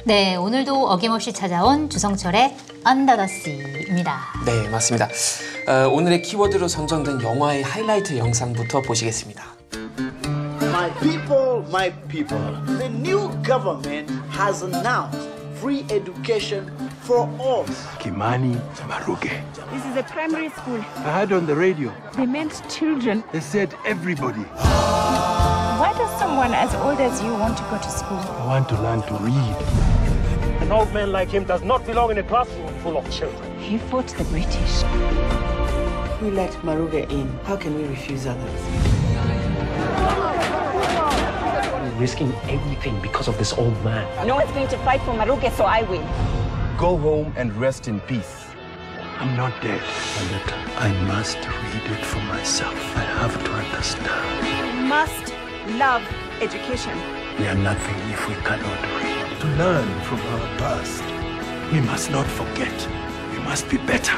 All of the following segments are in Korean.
네, 오늘도 어김없이 찾아온 주성철의 Under the Sea입니다. 네, 맞습니다. 오늘의 키워드로 선정된 영화의 하이라이트 영상부터 보시겠습니다. My people, the new government has announced free education for all. Kimani Maruge. This is a primary school. I heard on the radio. They meant children. They said everybody. Why does someone as old as you want to go to school? I want to learn to read. An old man like him does not belong in a classroom full of children. He fought the British. We let Maruga in. How can we refuse others? We're risking everything because of this old man. No one's going to fight for Maruge, so I will. Go home and rest in peace. I'm not dead. But I must read it for myself. I have to understand. We must love education. We are nothing if we cannot read. To learn from our past, we must not forget. We must be better.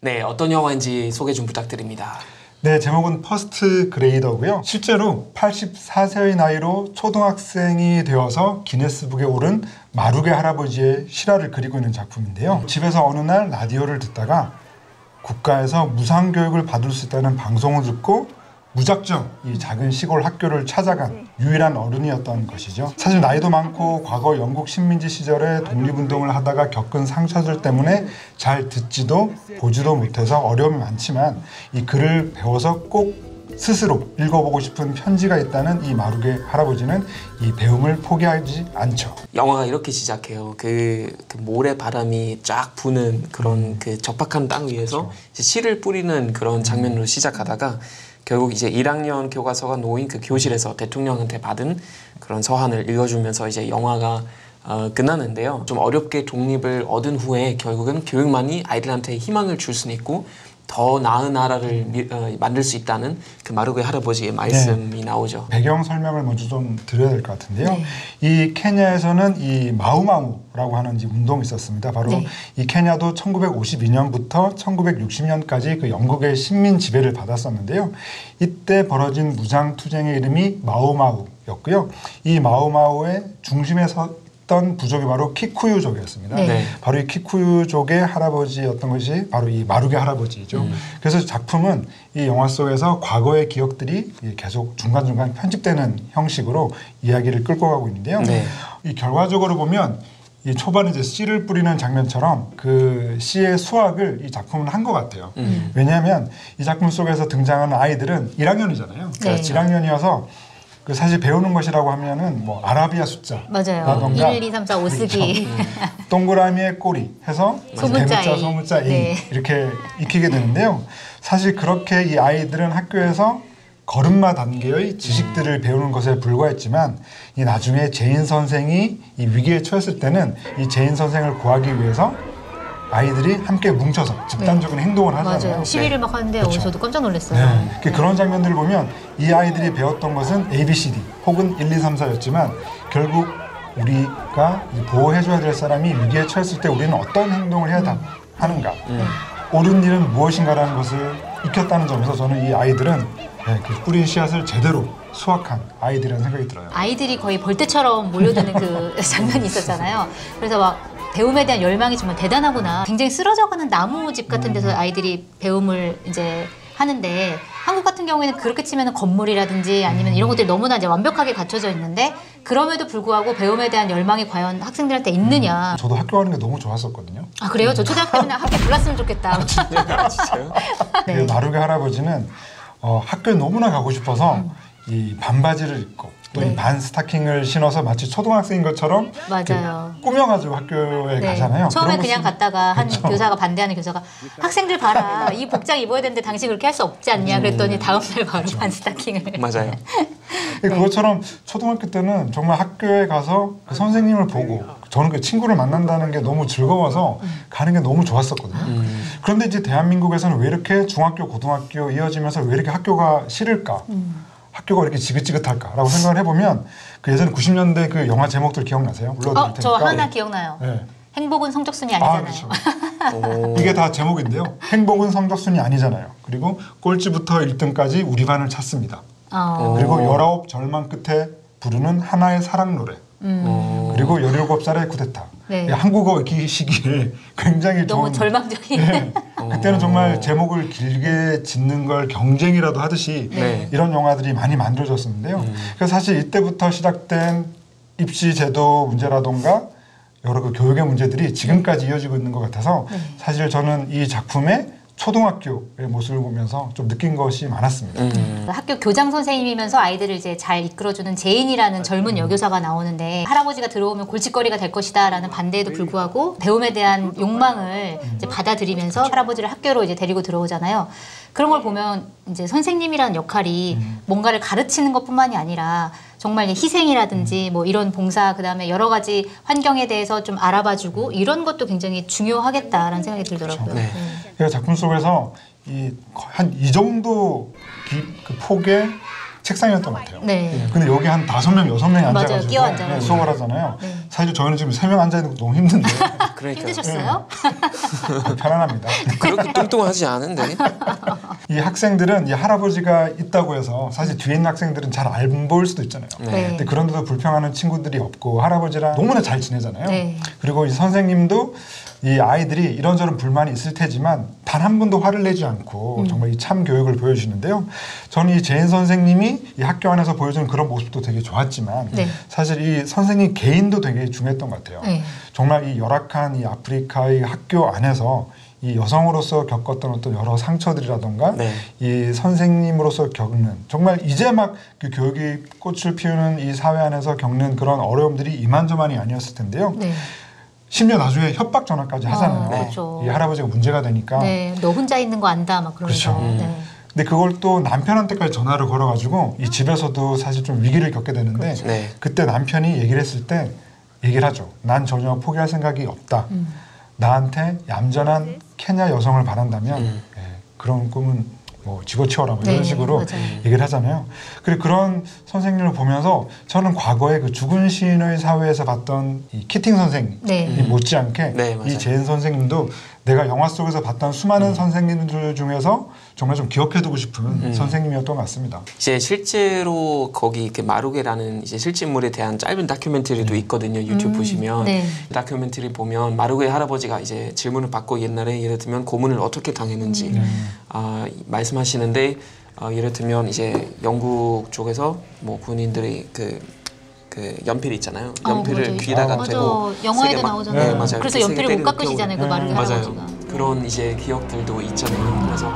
네, 어떤 영화인지 소개 좀 부탁드립니다. 네, 제목은 퍼스트 그레이더고요. 실제로 84세의 나이로 초등학생이 되어서 기네스북에 오른 마루게 할아버지의 실화를 그리고 있는 작품인데요. 집에서 어느 날 라디오를 듣다가 국가에서 무상교육을 받을 수 있다는 방송을 듣고 무작정 이 작은 시골 학교를 찾아간 유일한 어른이었던 것이죠. 사실 나이도 많고 과거 영국 식민지 시절에 독립운동을 하다가 겪은 상처들 때문에 잘 듣지도 보지도 못해서 어려움이 많지만 이 글을 배워서 꼭 스스로 읽어보고 싶은 편지가 있다는 이 마루게 할아버지는 이 배움을 포기하지 않죠. 영화가 이렇게 시작해요. 그 모래 바람이 쫙 부는 그런 그 적박한 땅 위에서 이제 씨를 뿌리는 그런 장면으로 시작하다가 결국 이제 1학년 교과서가 놓인 그 교실에서 대통령한테 받은 그런 서한을 읽어주면서 이제 영화가 끝나는데요. 좀 어렵게 독립을 얻은 후에 결국은 교육만이 아이들한테 희망을 줄 수는 있고 더 나은 나라를 만들 수 있다는 그 마루게 할아버지의 말씀이 나오죠. 배경 설명을 먼저 좀 드려야 될 것 같은데요. 네. 이 케냐에서는 이 마우마우라고 하는 운동이 있었습니다. 바로 네. 이 케냐도 1952년부터 1960년까지 그 영국의 식민 지배를 받았었는데요. 이때 벌어진 무장 투쟁의 이름이 마우마우였고요. 이 마우마우의 중심에 섰던 부족이 바로 키쿠유족이었습니다. 네. 바로 이 키쿠유족의 할아버지였던 것이 바로 이 마루게 할아버지죠. 그래서 작품은 이 영화 속에서 과거의 기억들이 계속 중간중간 편집되는 형식으로 이야기를 끌고 가고 있는데요. 네. 이 결과적으로 보면 이 초반에 이제 씨를 뿌리는 장면처럼 그 씨의 수확을 이 작품은 한 것 같아요. 왜냐하면 이 작품 속에서 등장하는 아이들은 1학년이잖아요. 네. 1학년이어서 그 사실 배우는 것이라고 하면은 뭐 아라비아 숫자, 맞아요. 1, 2, 3, 4, 5 쓰기. 동그라미의 꼬리 해서 소문자 대문자, A. 소문자 A 네. 이렇게 익히게 되는데요. 사실 그렇게 이 아이들은 학교에서 걸음마 단계의 지식들을 배우는 것에 불과했지만 이 나중에 제인 선생이 이 위기에 처했을 때는 이 제인 선생을 구하기 위해서 아이들이 함께 뭉쳐서 집단적인 행동을 하잖아요. 맞아요. 시위를 막 하는데 그렇죠. 저도 깜짝 놀랐어요. 네. 그런 장면들을 보면 이 아이들이 배웠던 것은 ABCD 혹은 1, 2, 3, 4였지만 결국 우리가 보호해줘야 될 사람이 위기에 처했을 때 우리는 어떤 행동을 해야 하는가 옳은 일은 무엇인가라는 것을 익혔다는 점에서 저는 이 아이들은 그 뿌린 씨앗을 제대로 수확한 아이들이라는 생각이 들어요. 아이들이 거의 벌떼처럼 몰려드는 그 장면이 있었잖아요. 그래서 막 배움에 대한 열망이 정말 대단하구나. 굉장히 쓰러져가는 나무집 같은 데서 아이들이 배움을 이제 하는데 한국 같은 경우에는 그렇게 치면 건물이라든지 아니면 이런 것들이 너무나 이제 완벽하게 갖춰져 있는데 그럼에도 불구하고 배움에 대한 열망이 과연 학생들한테 있느냐. 저도 학교 가는 게 너무 좋았었거든요. 아 그래요? 저 초등학교 때는 학교 불렀으면 좋겠다. 진짜요? 네. 마루게 할아버지는 학교에 너무나 가고 싶어서 이 반바지를 입고 또 이 반 스타킹을 신어서 마치 초등학생인 것처럼 맞아요. 꾸며가지고 학교에 가잖아요. 처음에 그러고 그냥 갔다가 한 그렇죠. 교사가 반대하는 교사가 학생들 봐라 이 복장 입어야 되는데 당신 그렇게 할 수 없지 않냐 그랬더니 다음날 바로 반 스타킹을 맞아요. 그것처럼 초등학교 때는 정말 학교에 가서 그 선생님을 보고 저는 그 친구를 만난다는 게 너무 즐거워서 가는 게 너무 좋았었거든요. 그런데 이제 대한민국에서는 왜 이렇게 중학교, 고등학교 이어지면서 왜 이렇게 학교가 싫을까? 학교가 이렇게 지긋지긋할까라고 생각을 해보면 그 예전에 90년대 그 영화 제목들 기억나세요? 불러드릴 테니까. 저 하나 기억나요. 네. 행복은 성적순이 아니잖아요. 그렇죠. 이게 다 제목인데요. 행복은 성적순이 아니잖아요. 그리고 꼴찌부터 1등까지 우리 반을 찾습니다. 그리고 19 절망 끝에 부르는 하나의 사랑 노래. 그리고 17살에 쿠데타. 네. 한국어 읽기 시기에 굉장히 너무 좋은 절망적인. 네. 그때는 정말 제목을 길게 짓는 걸 경쟁이라도 하듯이 네. 이런 영화들이 많이 만들어졌었는데요. 그래서 사실 이때부터 시작된 입시 제도 문제라던가 여러 그 교육의 문제들이 지금까지 이어지고 있는 것 같아서 사실 저는 이 작품의 초등학교의 모습을 보면서 좀 느낀 것이 많았습니다. 학교 교장 선생님이면서 아이들을 이제 잘 이끌어주는 제인이라는 젊은 여교사가 나오는데 할아버지가 들어오면 골칫거리가 될 것이다라는 반대에도 불구하고 배움에 대한 욕망을 이제 받아들이면서 할아버지를 학교로 이제 데리고 들어오잖아요. 그런 걸 보면 이제 선생님이라는 역할이 뭔가를 가르치는 것뿐만이 아니라 정말 희생이라든지 뭐 이런 봉사 그다음에 여러 가지 환경에 대해서 좀 알아봐주고 이런 것도 굉장히 중요하겠다라는 생각이 들더라고요. 네. 그래서 작품 속에서 한 이 정도 그 폭의 책상이었던 것 같아요. 네. 근데 여기 한 5명, 6명이 맞아요. 끼어 앉아가지고. 앉아가지고 수업을 하잖아요. 네. 사실 저희는 지금 3명 앉아있는 거 너무 힘든데 그러니까 힘드셨어요? 편안합니다. 그렇게 뚱뚱하지 않은데. 이 학생들은 이 할아버지가 있다고 해서 사실 뒤에 있는 학생들은 잘 안 보일 수도 있잖아요. 네. 근데 그런데도 불평하는 친구들이 없고 할아버지랑 너무나 잘 지내잖아요. 네. 그리고 이 선생님도 이 아이들이 이런저런 불만이 있을 테지만 단 한 번도 화를 내지 않고 정말 이 참 교육을 보여주시는데요. 저는 이 제인 선생님이 이 학교 안에서 보여주는 그런 모습도 되게 좋았지만 네. 사실 이 선생님 개인도 되게 중요했던 것 같아요. 네. 정말 이 열악한 이 아프리카의 학교 안에서 이 여성으로서 겪었던 어떤 여러 상처들이라던가 네. 이 선생님으로서 겪는 정말 이제 막 그 교육이 꽃을 피우는 이 사회 안에서 겪는 그런 어려움들이 이만저만이 아니었을 텐데요. 네. 심지어 나중에 협박 전화까지 하잖아요. 그렇죠. 이 할아버지가 문제가 되니까. 네, 너 혼자 있는 거 안다 막 그러면서. 그렇죠. 네. 근데 그걸 또 남편한테까지 전화를 걸어가지고 이 집에서도 사실 좀 위기를 겪게 되는데 그렇죠. 네. 그때 남편이 얘기를 했을 때 얘기를 하죠. 난 전혀 포기할 생각이 없다. 나한테 얌전한 케냐 여성을 바란다면 예, 그런 꿈은 뭐 집어치워라 뭐 이런 네, 식으로 맞아요. 얘기를 하잖아요. 그리고 그런 선생님을 보면서 저는 과거에 그 죽은 시인의 사회에서 봤던 이 키팅 선생님 네. 이 못지않게 네, 맞아요. 이 제인 선생님도 내가 영화 속에서 봤던 수많은 선생님들 중에서 정말 좀 기억해두고 싶은 선생님이었던 것 같습니다. 이제 실제로 거기 그 마루게라는 이제 실제 인물에 대한 짧은 다큐멘터리도 있거든요. 유튜브 보시면 네. 다큐멘터리 보면 마루게 할아버지가 이제 질문을 받고 옛날에 예를 들면 고문을 어떻게 당했는지 말씀하시는데 예를 들면 이제 영국 쪽에서 뭐 군인들이 그 연필 있잖아요. 연필을 맞아요. 귀에다가 맞아. 대고 영화에도 세게 막- 나오잖아요. 네, 맞아요. 그래서 세게 연필을 못 때리는 깎으시잖아요. 그 마루게 맞아요. 할아버지가. 그런 이제 기억들도 있잖아요. 그래서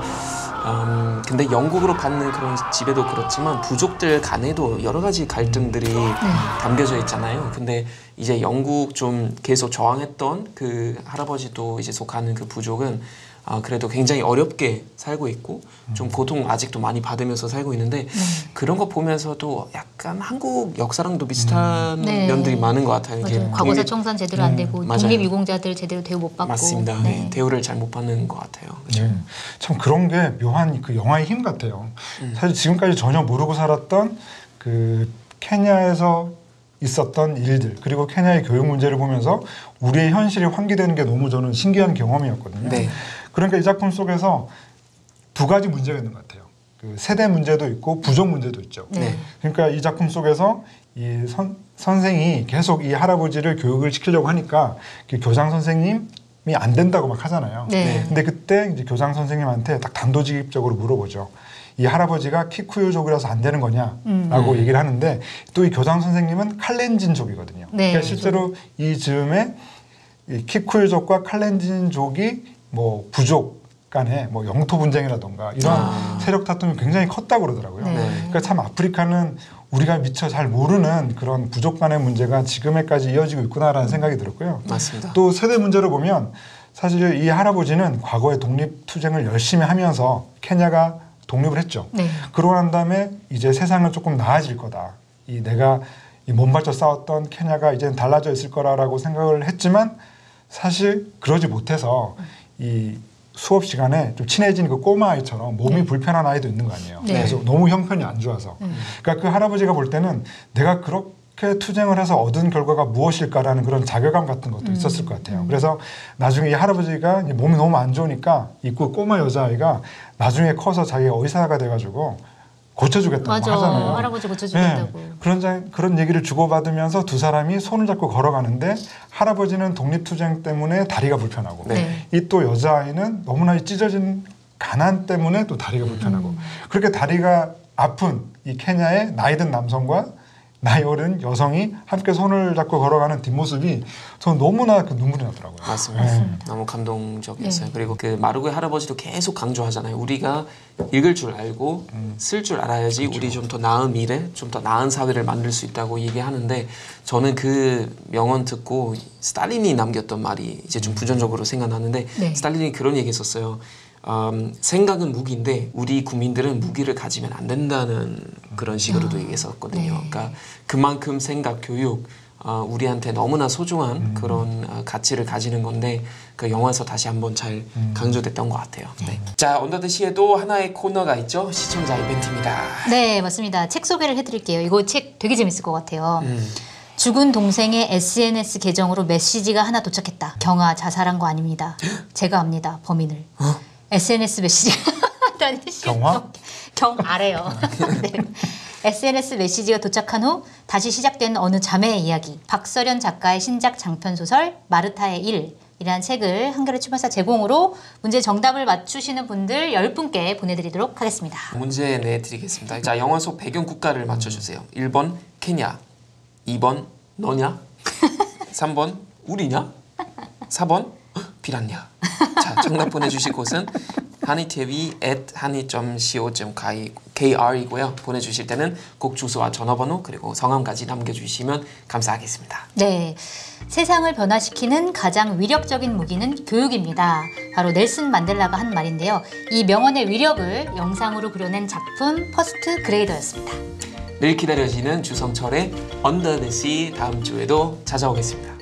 근데 영국으로 받는 그런 집에도 그렇지만 부족들 간에도 여러 가지 갈등들이 담겨져 있잖아요. 근데 이제 영국 좀 계속 저항했던 그 할아버지도 이제 속하는 그 부족은 그래도 굉장히 어렵게 살고 있고 좀 고통 아직도 많이 받으면서 살고 있는데 그런 거 보면서도 약간 한국 역사랑도 비슷한 네. 면들이 많은 것 같아요. 이게 맞아요. 과거사 청산 제대로 안 되고 맞아요. 독립유공자들 제대로 대우 못 받고. 맞습니다. 네. 대우를 잘 못 받는 것 같아요. 네. 참 그런 게 묘한 그 영화의 힘 같아요. 사실 지금까지 전혀 모르고 살았던 그 케냐에서 있었던 일들 그리고 케냐의 교육 문제를 보면서 우리의 현실이 환기되는 게 너무 저는 신기한 경험이었거든요. 네. 그러니까 이 작품 속에서 두 가지 문제가 있는 것 같아요. 그 세대 문제도 있고 부족 문제도 있죠. 네. 그러니까 이 작품 속에서 이 선생이 계속 이 할아버지를 교육을 시키려고 하니까 그 교장 선생님이 안 된다고 막 하잖아요. 네. 근데 그때 이제 교장 선생님한테 딱 단도직입적으로 물어보죠. 이 할아버지가 키쿠유족이라서 안 되는 거냐라고 얘기를 하는데 또 이 교장 선생님은 칼렌진족이거든요. 네. 그러니까 실제로 이 즈음에 이 키쿠유족과 칼렌진족이 뭐 부족 간에 뭐 영토 분쟁이라던가 이런 세력 다툼이 굉장히 컸다고 그러더라고요. 네. 그러니까 참 아프리카는 우리가 미처 잘 모르는 그런 부족 간의 문제가 지금에까지 이어지고 있구나라는 생각이 들었고요. 맞습니다. 또 세대 문제를 보면 사실 이 할아버지는 과거에 독립투쟁을 열심히 하면서 케냐가 독립을 했죠. 네. 그러고 난 다음에 이제 세상은 조금 나아질 거다. 이 내가 이 몸바쳐 싸웠던 케냐가 이제는 달라져 있을 거라고 생각을 했지만 사실 그러지 못해서 이 수업 시간에 좀 친해진 그 꼬마 아이처럼 몸이 불편한 아이도 있는 거 아니에요. 네. 그래서 너무 형편이 안 좋아서. 그러니까 그 할아버지가 볼 때는 내가 그렇게 투쟁을 해서 얻은 결과가 무엇일까라는 그런 자괴감 같은 것도 있었을 것 같아요. 그래서 나중에 이 할아버지가 몸이 너무 안 좋으니까 이 꼬마 여자아이가 나중에 커서 자기가 의사가 돼가지고 고쳐주겠다고 맞아. 하잖아요. 할아버지 고쳐주겠다고. 그런 얘기를 주고받으면서 두 사람이 손을 잡고 걸어가는데 할아버지는 독립투쟁 때문에 다리가 불편하고 네. 이 또 여자아이는 너무나 찢어진 가난 때문에 또 다리가 불편하고 그렇게 다리가 아픈 이 케냐의 나이든 남성과 나이 어린 여성이 함께 손을 잡고 걸어가는 뒷모습이 저는 너무나 그 눈물이 나더라고요. 맞습니다. 너무 감동적이었어요. 네. 그리고 그 마르고의 할아버지도 계속 강조하잖아요. 우리가 읽을 줄 알고 쓸 줄 알아야지 우리 좀 더 나은 미래, 좀 더 나은 사회를 만들 수 있다고 얘기하는데 저는 그 명언 듣고 스탈린이 남겼던 말이 이제 좀 부정적으로 생각나는데 네. 스탈린이 그런 얘기 했었어요. 생각은 무기인데 우리 국민들은 무기를 가지면 안 된다는 그런 식으로도 얘기했었거든요. 네. 그러니까 그만큼 생각, 교육 우리한테 너무나 소중한 그런 가치를 가지는 건데 그 영화에서 다시 한번 잘 강조됐던 것 같아요. 네. 자, 언더더시에도 하나의 코너가 있죠. 시청자 이벤트입니다. 네, 맞습니다. 책 소개를 해드릴게요. 이거 책 되게 재밌을 것 같아요. 죽은 동생의 SNS 계정으로 메시지가 하나 도착했다. 경아 자살한 거 아닙니다. 제가 압니다. 범인을. SNS 메시지가 경화? 경아래요. 네. SNS 메시지가 도착한 후 다시 시작된 어느 자매의 이야기. 박서련 작가의 신작 장편 소설 마르타의 일이라는 책을 한겨레 출판사 제공으로 문제 정답을 맞추시는 분들 10분께 보내드리도록 하겠습니다. 문제 내드리겠습니다. 자, 영화 속 배경 국가를 맞춰주세요. 1번 케냐, 2번 너냐, 3번 우리냐, 4번 비란냐. 자, 정답 보내주실 곳은 hanitv@hanit.co.kr이고요. 보내주실 때는 꼭 주소와 전화번호 그리고 성함까지 남겨주시면 감사하겠습니다. 네, 세상을 변화시키는 가장 위력적인 무기는 교육입니다. 바로 넬슨 만델라가 한 말인데요. 이 명언의 위력을 영상으로 그려낸 작품 퍼스트 그레이더였습니다. 늘 기다려지는 주성철의 Under the Sea 다음 주에도 찾아오겠습니다.